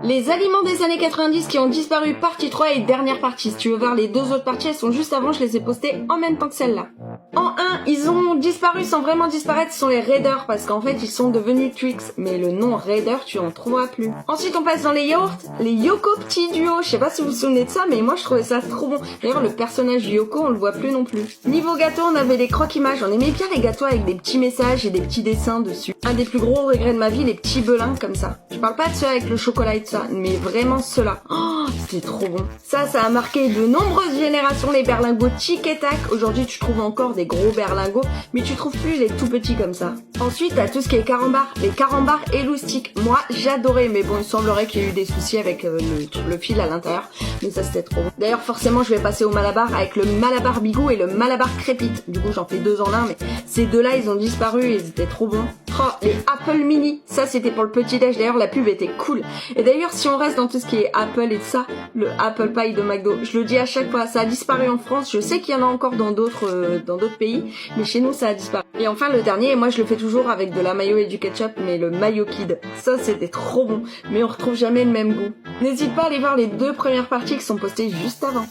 Les aliments des années 90 qui ont disparu, partie 3 et dernière partie. Si tu veux voir les deux autres parties, elles sont juste avant, je les ai postées en même temps que celle-là. En 1, ils ont disparu sans vraiment disparaître, ce sont les Raiders, parce qu'en fait ils sont devenus Twix, mais le nom Raider tu en trouveras plus. Ensuite on passe dans les yaourts, les Yoko Petit Duo, je sais pas si vous vous souvenez de ça, mais moi je trouvais ça trop bon. D'ailleurs le personnage Yoko on le voit plus non plus. Niveau gâteau on avait les croque-images, on aimait bien les gâteaux avec des petits messages et des petits dessins dessus. Un des plus gros regrets de ma vie, les petits belins comme ça. Je parle pas de ceux avec le chocolat et tout ça, mais vraiment ceux-là. Oh, c'était trop bon. Ça a marqué de nombreuses générations, les berlingots Tic et Tac. Aujourd'hui tu trouves encore des gros berlingots, mais tu trouves plus les tout petits comme ça. Ensuite t'as tout ce qui est carambar, les carambars et loustiques. Moi j'adorais, mais bon il semblerait qu'il y ait eu des soucis avec le fil à l'intérieur, mais ça c'était trop bon. D'ailleurs forcément je vais passer au Malabar avec le Malabar Bigou et le Malabar Crépite. Du coup j'en fais 2 en 1, mais ces deux-là ils ont disparu et ils étaient trop bons. Oh, les Apple Mini, ça c'était pour le petit déj, d'ailleurs la pub était cool. Et d'ailleurs si on reste dans tout ce qui est Apple et tout ça, le Apple Pie de McDo, je le dis à chaque fois, ça a disparu en France, je sais qu'il y en a encore dans d'autres pays, mais chez nous ça a disparu. Et enfin le dernier, et moi je le fais toujours avec de la mayo et du ketchup, mais le Mayo Kid, ça c'était trop bon, mais on retrouve jamais le même goût. N'hésite pas à aller voir les 2 premières parties qui sont postées juste avant.